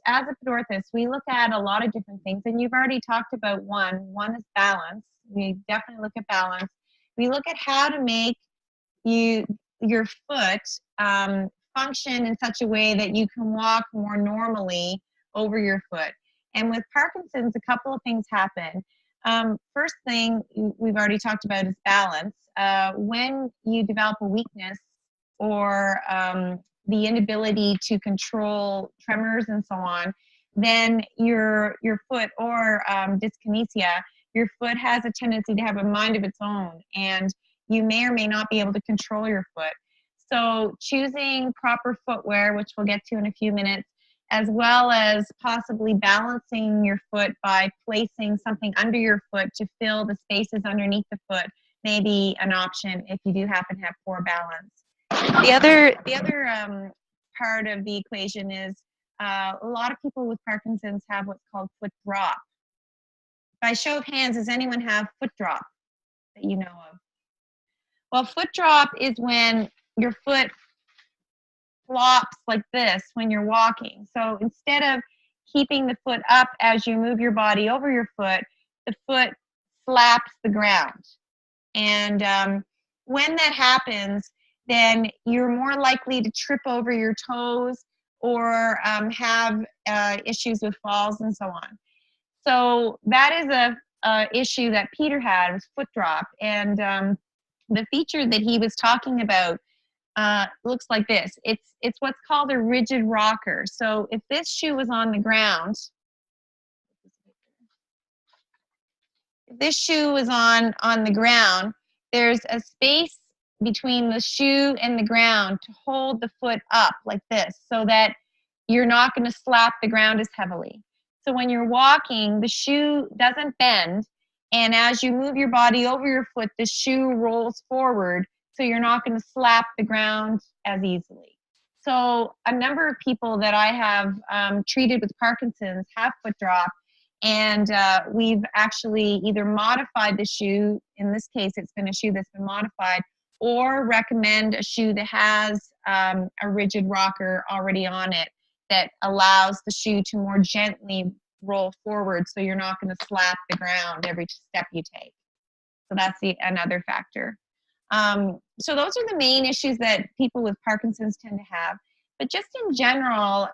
as a orthotist, we look at a lot of different things, and you've already talked about one. One is balance. We definitely look at balance. We look at how to make your foot function in such a way that you can walk more normally over your foot. And with Parkinson's, a couple of things happen. First thing we've already talked about is balance. When you develop a weakness or the inability to control tremors and so on, then your foot, or dyskinesia, your foot has a tendency to have a mind of its own, and you may or may not be able to control your foot. So choosing proper footwear, which we'll get to in a few minutes, as well as possibly balancing your foot by placing something under your foot to fill the spaces underneath the foot, may be an option if you do happen to have poor balance. The other part of the equation is a lot of people with Parkinson's have what's called foot drop. By show of hands, does anyone have foot drop that you know of? Well, foot drop is when your foot flops like this when you're walking. So instead of keeping the foot up as you move your body over your foot, the foot slaps the ground. And when that happens, then you're more likely to trip over your toes or have issues with falls and so on. So that is a issue that Peter had, was foot drop. And the feature that he was talking about looks like this. It's what's called a rigid rocker. So if this shoe was on the ground, if this shoe was on the ground, there's a space between the shoe and the ground to hold the foot up like this, so that you're not going to slap the ground as heavily. So when you're walking, the shoe doesn't bend, and as you move your body over your foot, the shoe rolls forward, so you're not going to slap the ground as easily. So a number of people that I have treated with Parkinson's have foot drop, and we've actually either modified the shoe, in this case it's been a shoe that's been modified, or recommend a shoe that has a rigid rocker already on it that allows the shoe to more gently roll forward, so you're not going to slap the ground every step you take. So that's another factor. So those are the main issues that people with Parkinson's tend to have. But just in general,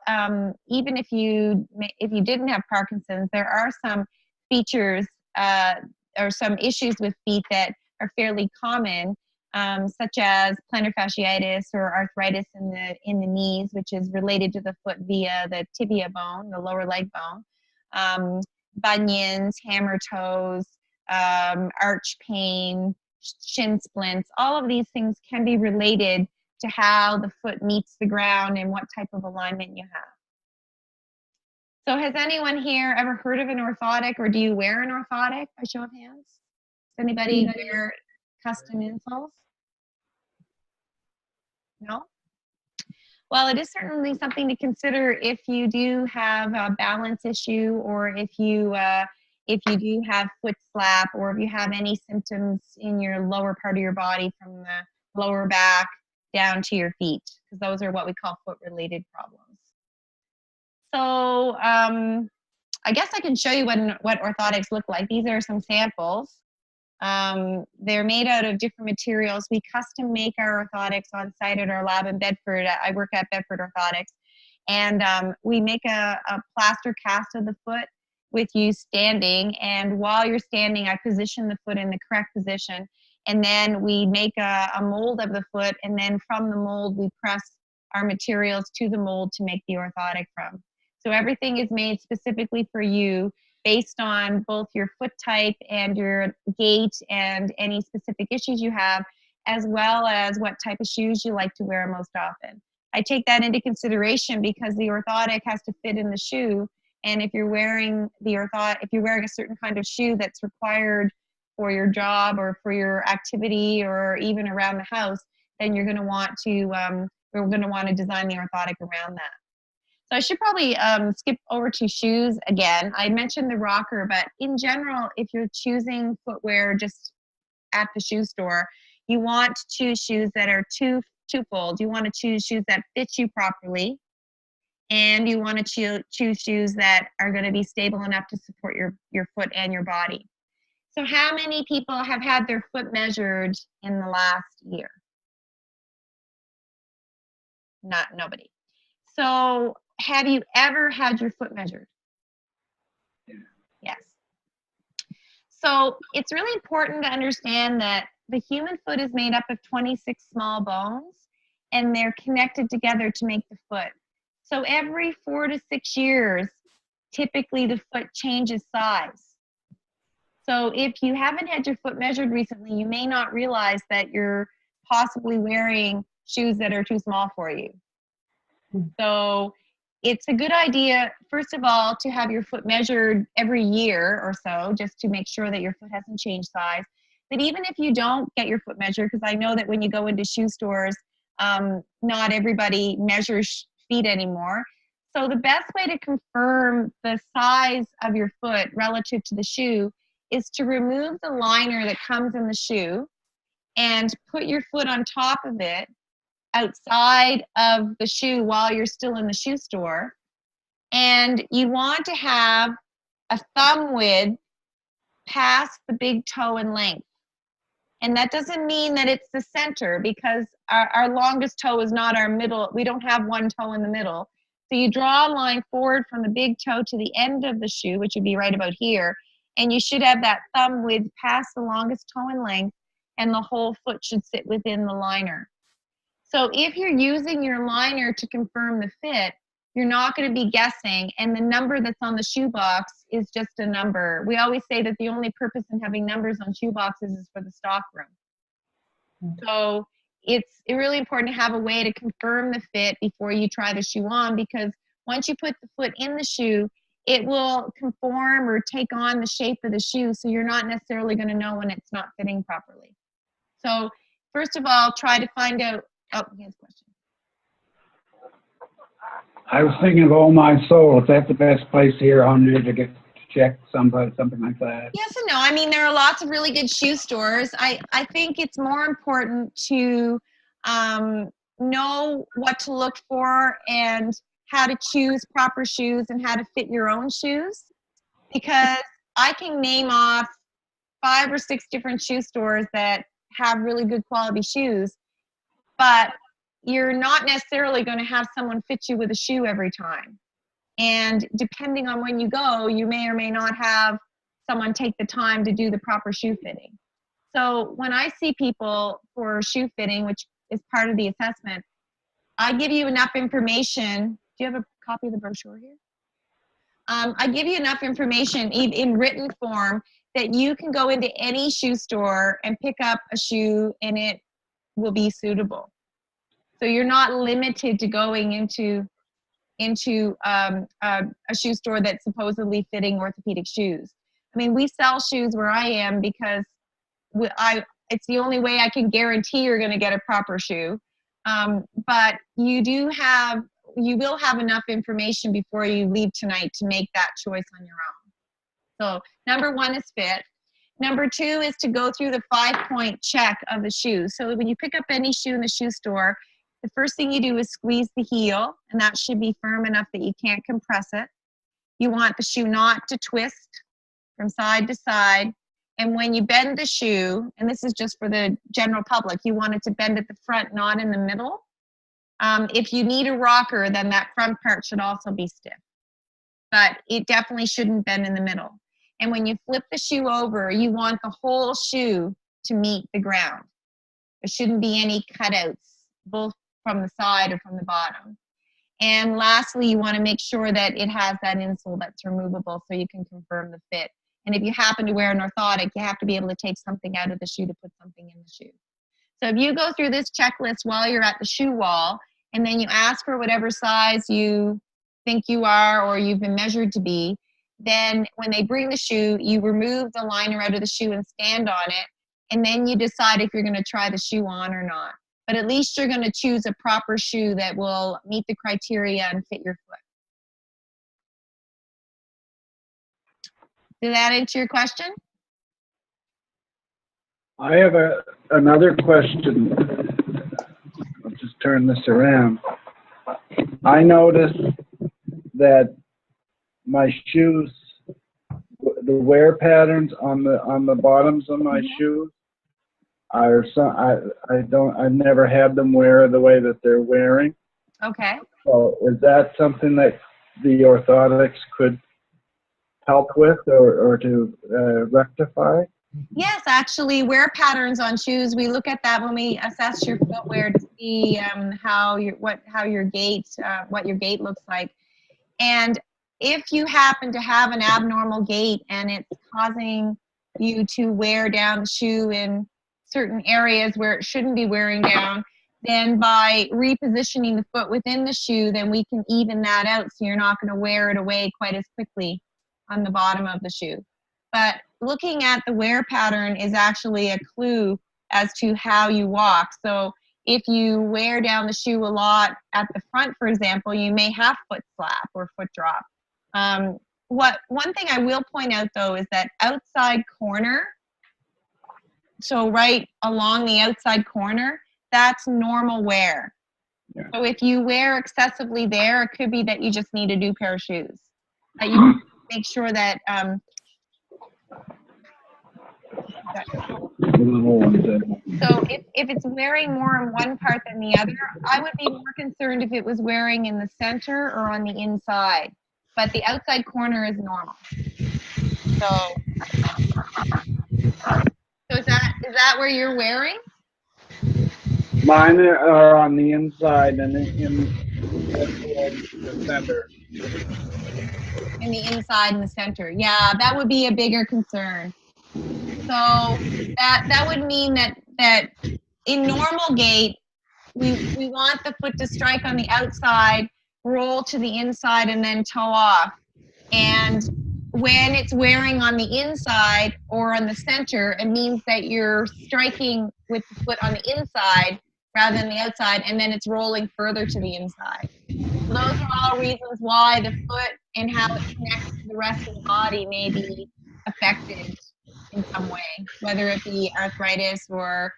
even if you didn't have Parkinson's, there are some features or some issues with feet that are fairly common, such as plantar fasciitis or arthritis in the knees, which is related to the foot via the tibia bone, the lower leg bone, bunions, hammer toes, arch pain, shin splints. All of these things can be related to how the foot meets the ground and what type of alignment you have. So has anyone here ever heard of an orthotic, or do you wear an orthotic, by show of hands? Does anybody wear custom insoles? No? Well, it is certainly something to consider if you do have a balance issue, or if you do have foot slap, or if you have any symptoms in your lower part of your body from the lower back down to your feet, because those are what we call foot-related problems. So I guess I can show you what orthotics look like. These are some samples. They're made out of different materials. We custom make our orthotics on site at our lab in Bedford. I work at Bedford Orthotics. And we make a plaster cast of the foot with you standing. And while you're standing, I position the foot in the correct position. And then we make a mold of the foot. And then from the mold, we press our materials to the mold to make the orthotic from. So everything is made specifically for you, based on both your foot type and your gait and any specific issues you have, as well as what type of shoes you like to wear most often. I take that into consideration because the orthotic has to fit in the shoe, and if you're wearing if you're wearing a certain kind of shoe that's required for your job or for your activity or even around the house, then you're going to want to we're going to want to design the orthotic around that. So I should probably skip over to shoes again. I mentioned the rocker, but in general, if you're choosing footwear just at the shoe store, you want to choose shoes that are twofold. You want to choose shoes that fit you properly, and you want to choose shoes that are going to be stable enough to support your foot and your body. So how many people have had their foot measured in the last year? Nobody. So have you ever had your foot measured? Yes. So it's really important to understand that the human foot is made up of 26 small bones, and they're connected together to make the foot. So every 4 to 6 years, typically the foot changes size. So if you haven't had your foot measured recently, you may not realize that you're possibly wearing shoes that are too small for you. So it's a good idea, first of all, to have your foot measured every year or so, just to make sure that your foot hasn't changed size. But even if you don't get your foot measured, because I know that when you go into shoe stores, not everybody measures feet anymore. So the best way to confirm the size of your foot relative to the shoe is to remove the liner that comes in the shoe and put your foot on top of it outside of the shoe while you're still in the shoe store. And you want to have a thumb width past the big toe in length. And that doesn't mean that it's the center, because our longest toe is not our middle. We don't have one toe in the middle. So you draw a line forward from the big toe to the end of the shoe, which would be right about here. And you should have that thumb width past the longest toe in length, and the whole foot should sit within the liner. So if you're using your liner to confirm the fit, you're not going to be guessing, and the number that's on the shoe box is just a number. We always say that the only purpose in having numbers on shoe boxes is for the stock room. So it's really important to have a way to confirm the fit before you try the shoe on, because once you put the foot in the shoe, it will conform or take on the shape of the shoe, so you're not necessarily going to know when it's not fitting properly. So first of all, try to find out. Oh, he has a question. I was thinking of All My Soul. Is that the best place here on there to get to check something like that? Yes and no. I mean, there are lots of really good shoe stores. I think it's more important to know what to look for and how to choose proper shoes and how to fit your own shoes, because I can name off 5 or 6 different shoe stores that have really good quality shoes, but you're not necessarily going to have someone fit you with a shoe every time. And depending on when you go, you may or may not have someone take the time to do the proper shoe fitting. So when I see people for shoe fitting, which is part of the assessment, I give you enough information. Do you have a copy of the brochure here? I give you enough information in written form that you can go into any shoe store and pick up a shoe and it will be suitable. So you're not limited to going into a shoe store that's supposedly fitting orthopedic shoes. I mean, we sell shoes where I am because it's the only way I can guarantee you're going to get a proper shoe. But you will have enough information before you leave tonight to make that choice on your own. So number 1 is fit. Number 2 is to go through the 5-point check of the shoe. So when you pick up any shoe in the shoe store, the first thing you do is squeeze the heel, and that should be firm enough that you can't compress it. You want the shoe not to twist from side to side. And when you bend the shoe, and this is just for the general public, you want it to bend at the front, not in the middle. If you need a rocker, then that front part should also be stiff. But it definitely shouldn't bend in the middle. And when you flip the shoe over, you want the whole shoe to meet the ground. There shouldn't be any cutouts, both from the side or from the bottom. And lastly, you want to make sure that it has that insole that's removable so you can confirm the fit. And if you happen to wear an orthotic, you have to be able to take something out of the shoe to put something in the shoe. So if you go through this checklist while you're at the shoe wall, and then you ask for whatever size you think you are or you've been measured to be, then when they bring the shoe, you remove the liner out of the shoe and stand on it, and then you decide if you're going to try the shoe on or not. But at least you're going to choose a proper shoe that will meet the criteria and fit your foot. Did that answer your question? I have another question. I'll just turn this around. I noticed that my shoes, the wear patterns on the bottoms of my shoes are I've never had them wear the way that they're wearing. Okay. So is that something that the orthotics could help with or to rectify? Yes, actually, wear patterns on shoes. We look at that when we assess your footwear to see how your gait looks like. And if you happen to have an abnormal gait and it's causing you to wear down the shoe in certain areas where it shouldn't be wearing down, then by repositioning the foot within the shoe, then we can even that out so you're not going to wear it away quite as quickly on the bottom of the shoe. But looking at the wear pattern is actually a clue as to how you walk. So if you wear down the shoe a lot at the front, for example, you may have foot slap or foot drop. One thing I will point out though is that outside corner, so right along the outside corner, that's normal wear. Yeah. So if you wear excessively there, it could be that you just need a new pair of shoes. That you make sure that so if it's wearing more on one part than the other, I would be more concerned if it was wearing in the center or on the inside. But the outside corner is normal. So is that where you're wearing? Mine are on the inside and in the center. In the inside and the center. Yeah, that would be a bigger concern. So that would mean that in normal gait, we want the foot to strike on the outside, roll to the inside, and then toe off. And when it's wearing on the inside or on the center, it means that you're striking with the foot on the inside rather than the outside, and then it's rolling further to the inside. So those are all reasons why the foot and how it connects to the rest of the body may be affected in some way, whether it be arthritis or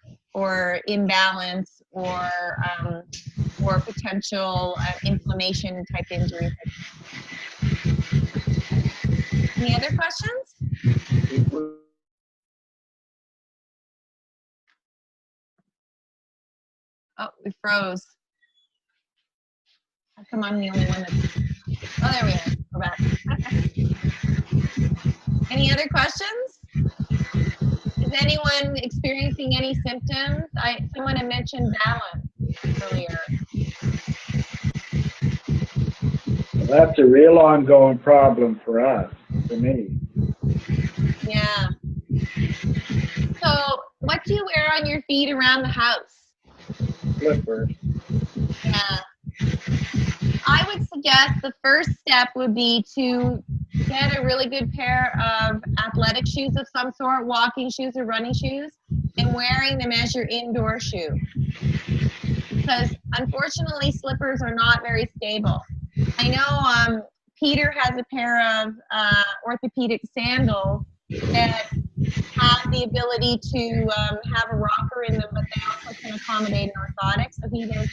imbalance or potential inflammation type injuries. Any other questions? Oh, we froze. How come I'm the only one that's... Oh, there we are. We're back. Any other questions? Is anyone experiencing any symptoms? Someone had mentioned balance earlier. That's a real ongoing problem for us, for me. Yeah. So, what do you wear on your feet around the house? Slippers. Yeah. I would suggest the first step would be to get a really good pair of athletic shoes of some sort, walking shoes or running shoes, and wearing them as your indoor shoe. Because unfortunately, slippers are not very stable. I know Peter has a pair of orthopedic sandals that have the ability to have a rocker in them, but they also can accommodate an orthotic, so he knows.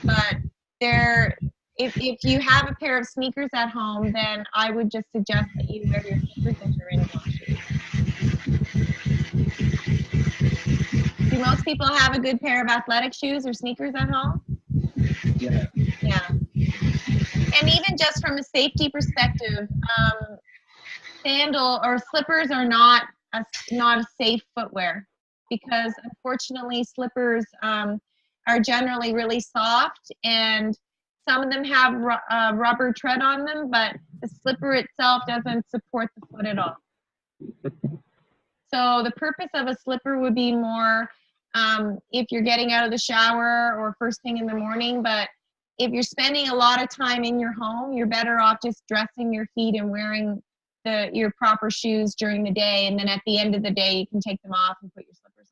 But if you have a pair of sneakers at home, then I would just suggest that you wear your sneakers as your indoor shoes. Do most people have a good pair of athletic shoes or sneakers at home? Yeah. Yeah. And even just from a safety perspective, sandal or slippers are not a safe footwear, because unfortunately slippers are generally really soft, and some of them have rubber tread on them, but the slipper itself doesn't support the foot at all. So the purpose of a slipper would be more if you're getting out of the shower or first thing in the morning, but if you're spending a lot of time in your home, you're better off just dressing your feet and wearing your proper shoes during the day, and then at the end of the day you can take them off and put your slippers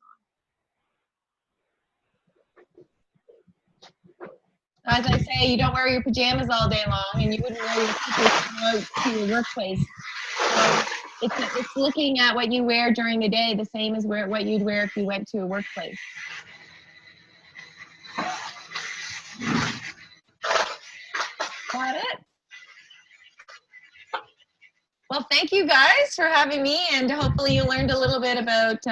on. As I say, you don't wear your pajamas all day long, and you wouldn't wear your slippers to your workplace. So it's looking at what you wear during the day, the same as what you'd wear if you went to a workplace. Got it. Well, thank you guys for having me, and hopefully you learned a little bit about